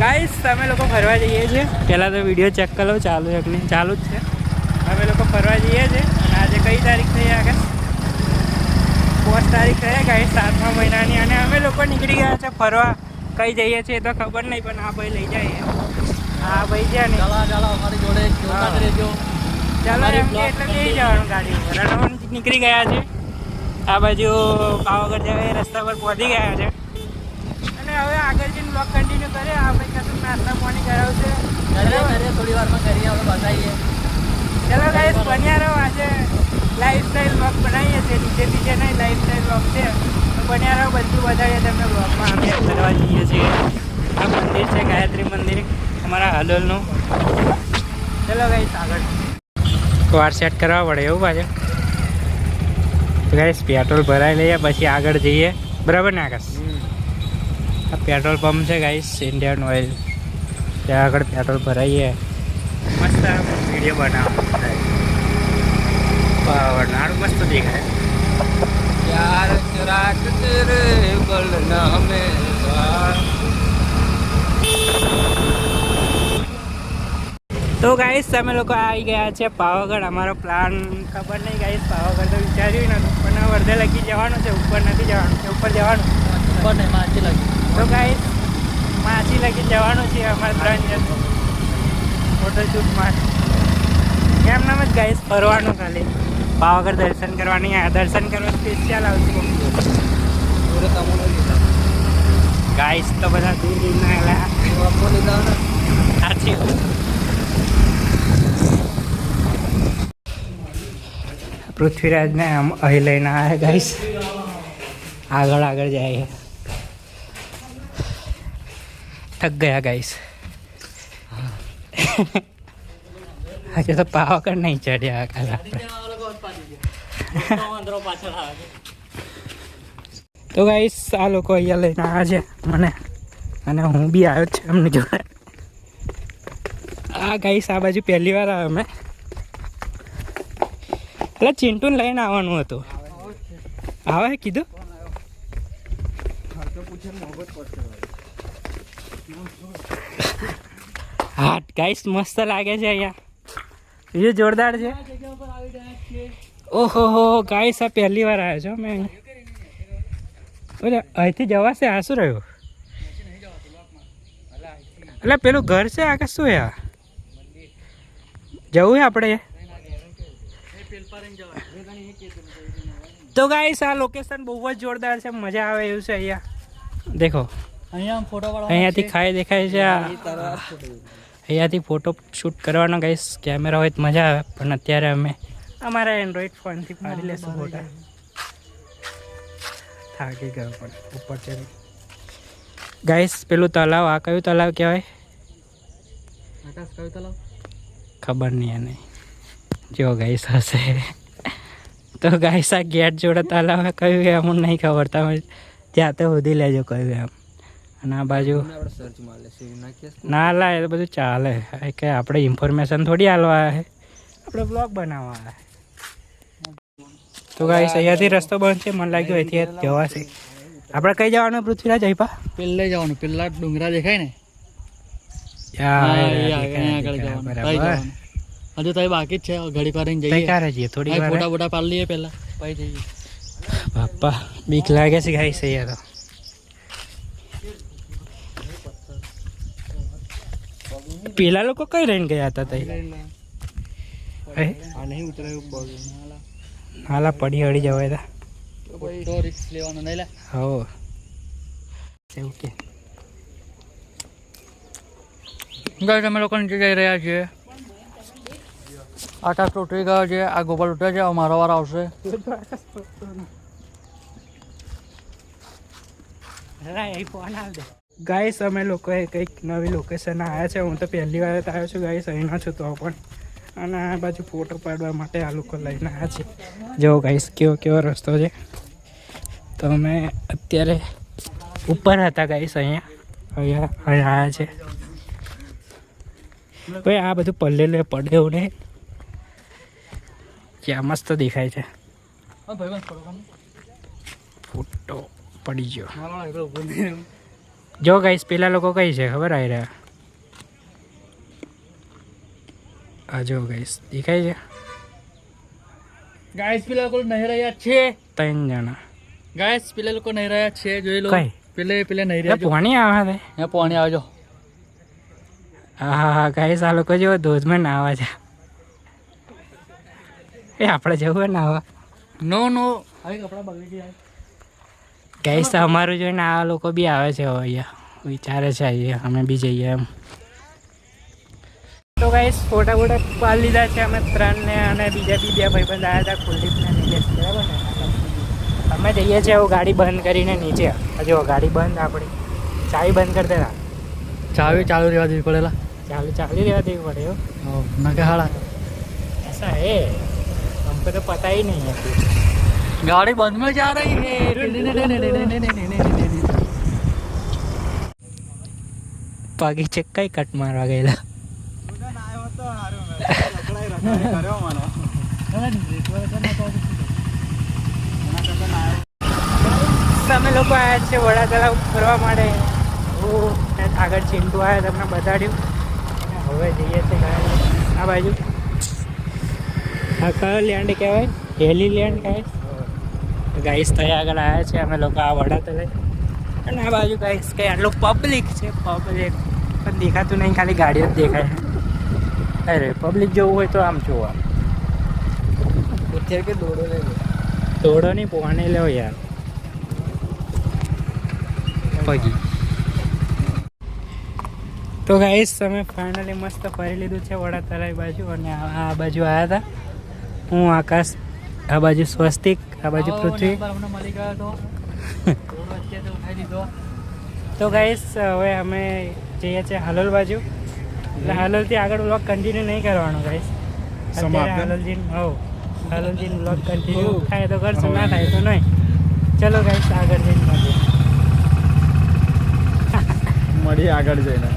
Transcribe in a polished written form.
Guys અમે લોકો ફરવા જઈએ છીએ. પહેલાં તો વિડીયો ચેક કરો ચાલુ એક નહીં ચાલુ જ છે. અમે લોકો ફરવા જઈએ છીએ અને આજે કઈ તારીખ થઈ આગળ 5 તારીખ થઈ ગાઈસ 7મા મહિનાની અને અમે લોકો નીકળી ગયા છે ફરવા. કઈ જઈએ છીએ તો ખબર નહીં પણ આ ભાઈ લઈ જાય. હા ભાઈ છે ને ચાલો અમારી જોડે રહેજો. ચાલો એમ કે એટલે બે જવાનું ગાડી રણવણ નીકળી ગયા છે. આ બાજુ પાવાગઢ જાય રસ્તા પર પહોંચી ગયા છે અને હવે આગળ જઈને બ્લોગ કન્ટિન્યુ કરે. આપણે કશું નાસ્તા પાણી કરાવશે થોડી વારમાં કરીએ આપણે બતાવીએ. ચલો ગાઈસ બન્યા રહો. આજે લાઈફસ્ટાઈલ બ્લોગ બનાવીએ છીએ. નીચે બીજે નહીં લાઈફસ્ટાઈલ બ્લોગ છે તો બન્યા રહો. બધું બતાવીએ તમને બ્લોગમાં. અમે ફરવા જઈએ છીએ. આ મંદિર છે ગાયત્રી મંદિર અમારા હાલોલનું. ચલો ગાઈસ આગળ વાર સેટ કરવા પડે એવું પાછું. તો ગાઈસ પેટ્રોલ ભરાઈ લઈએ પછી આગળ જઈએ. બરાબર ને આકાશ? આ પેટ્રોલ પંપ છે ગાઈસ ઇન્ડિયન ઓઇલ. ત્યાં આગળ પેટ્રોલ ભરાઈએ. મસ્ત વિડીયો બનાવો. નાડું મસ્ત દેખાય. યાર રાત તેરે બલના में તો ગાઈસ અમે લોકો આવી ગયા છે પાવાગઢ. અમારો પ્લાન ખબર નહીં ગાઈસ. પાવાગઢ તો વિચાર્યું નતું પણ વર્ધે લગી જવાનું છે. ઉપર નથી જવાનું છે, ઉપર જવાનું. ઉપર ને માછી લાગી. તો ગાઈસ માછી લગી જવાનું છે અમારે 3 જણ ફોટોશૂટ માટે. એમ નામ જ ગાઈસ ફરવાનું ખાલી. પાવાગઢ દર્શન કરવાની. આ દર્શન કરવા સ્પેશિયલ આવશું ગાઈસ. તો બધા દૂર દૂરના એલા સાચી પૃથ્વીરાજને આમ અહીં લઈને આવે ગાઈસ. આગળ જાય. થક ગયા ગાઈસ. આજે તો પાવાગઢ નહીં ચડ્યા કાલે આપણે. તો ગાઈસ આ લોકો અહીંયા લઈને આવ્યા છે મને અને હું બી આવ્યો છે એમની જોડે. આ ગાઈસ આ બાજુ પહેલી વાર આવ્યો મેં. એટલે ચિંટુને લઈને આવવાનું હતું. આવે કીધું હા ગાઈસ મસ્ત લાગે છે અહીંયા. એ જોરદાર છે. ઓહો હો ગાઈસ આ પહેલી વાર આવ્યો છો મેં. અહીંથી જવાશે? આ શું રહ્યું? એટલે પેલું ઘર છે આ શું છે? જવું છે આપણે? તો ગાઈસ આ લોકેશન બહુ જ જોરદાર છે. મજા આવે એવું છે અહીંયા. દેખો અહીંયાથી ખાઈ દેખાય છે. અહીંયાથી ફોટો શૂટ કરવાનો ગાઈસ. કેમેરા હોય તો મજા આવે પણ અત્યારે અમે અમારા એન્ડ્રોઈડ ફોનથી પાડી લેશું ફોટા. થાકી ગયો પણ ઉપર ચડી. ગાઈસ પેલું તલાવ આ કયું તલાવ કહેવાય? ખબર નહીં એને. જો ગાઈસ હશે તો ગાઈસ આ ગેટ જોડે તલાવ કયું એમ નહીં ખબર. તમે ત્યાં તો શોધી લેજો કયું એમ. અને આ બાજુ ના લા એ બધું ચાલે. કે આપણે ઇન્ફોર્મેશન થોડી હાલવા આવે, આપણે બ્લોગ બનાવવા આવે. તો ગાઈસ અહીંયાથી રસ્તો બંધ છે. મને લાગ્યું અહીંથી જવાશે. આપણે કઈ જવાનું પૃથ્વીરાજ? અહીં પેલે જવાનું. પેલા ડુંગરા દેખાય ને બરાબર. હજુ તો બાકી જ છે. ઘડી કરીને જઈએ. ક્યારે જઈએ? થોડી વાર ફોટા પાડી લઈએ પેલા પછી જઈએ. બાપા બીક લાગે છે ગાઈસ અહીંયા તો. પેલા લોકો કઈ રહીને ગયા હતા તઈ? હાલા પડી હળી જવાય હતા. હો એવું કે ગાઈસ અમે લોકો નીચે જઈ રહ્યા છીએ. આકાશ તૂટી ગયો છે. આ ગોપાલ ઉઠે છે. મારો વાર આવશે. ગાઈસ અમે લોકોએ કંઈક નવી લોકેશન આવ્યા છે. હું તો પહેલી વાર જ આવ્યો છું ગાઈસ. અહીંનો છું તો પણ. અને આ બાજુ ફોટો પાડવા માટે આ લોકો લઈને આવ્યા છે. જો ગાઈસ કેવો રસ્તો છે. તો અમે અત્યારે ઉપર હતા ગાઈસ. અહીંયા આવ્યા છે. ભાઈ આ બધું પલ્લેલું પડે એવું નહીં. ક્યાં મસ્ત દેખાય છે. ફોટો પડી ગયો. જો ગાઈસ પેલા લોકો કઈ છે ખબર આવી રહ્યા આ જો ગાઈસ દેખાય છે ગાઈસ પેલા લોકો નહીં રહ્યા છે 3 જણા ગાઈસ પેલા લોકો નહીં રહ્યા છે જોઈ લો કઈ પેલે નહીં એ રહ્યા જો. પાણી આવે છે અહીંયા પાણી આવજો હા ગાઈસ આ લોકો જો ધોધમાં નાવા છે એ આપણે જવું હોય નાવા નો આવી કપડા બગડી જાય ગાઈસ અમારું જોઈને આ લોકો બી આવે છે હવે અહીંયા વિચારે છે અહીંયા અમે બી જઈએ એમ તો ગાઈસ ફોટા પાડી લીધા છે અમે 3 ને અને બીજા બી 2 ભાઈબંધ આવ્યા હતા કુલદીપને નિલેશ બરાબર ને અમે જઈએ છીએ હવે ગાડી બંધ કરીને નીચે જો ગાડી બંધ આપણી ચાવી બંધ કરી દેલા ચાવી ચાલુ રહેવા દેવી પડેલા ચાલી રહેવા દેવી પડે હો ના કે હાડા ऐसा है हमको तो पता ही नहीं है कुछ गाड़ी बंद में जा रही है પાગી ચક્કાઈ કટ મારવા ગયેલા તમે લોકો આવ્યા છે વડા તળાવ ફરવા માટે આગળ ચિંટુ આવ્યા તમને બતાડ્યું હવે જઈએ છીએ આ બાજુ આ કયો લેન્ડ કહેવાય હેલી લેન્ડ કહેવાય ગાઈસ ત્યાં આગળ આવ્યા છે અમે લોકો આ વડા તળાવ અને આ બાજુ ગાઈસ કંઈ આટલું પબ્લિક છે પબ્લિક પણ દેખાતું નહીં ખાલી ગાડીઓ જ દેખાય અરે પબ્લિક જોવું હોય તો આમ જોવા કે દોડો લે દોડો નહીં પોવાને લેવો યાર પગી તો ગાઈસ અમે ફાઇનલી મસ્ત ફરી લીધું છે વડા તળાવ બાજુ અને આ બાજુ આવ્યા હતા હું આકાશ આ બાજુ સ્વસ્તિક આ બાજુ પૃથ્વી મળી ગયો તો ઉઠાઈ દીધો તો ગાઈસ હવે અમે જઈએ છીએ હાલોલ બાજુ એટલે હાલોલથી આગળ વ્લોગ કન્ટિન્યુ નહીં કરવાનો ગાઈસ હાલોલજી વ્લોગ કન્ટિન્યુ થાય તો કરશું ના થાય તો નહીં ચલો ગાઈસ આગળ જઈને મળીએ મળી આગળ જઈને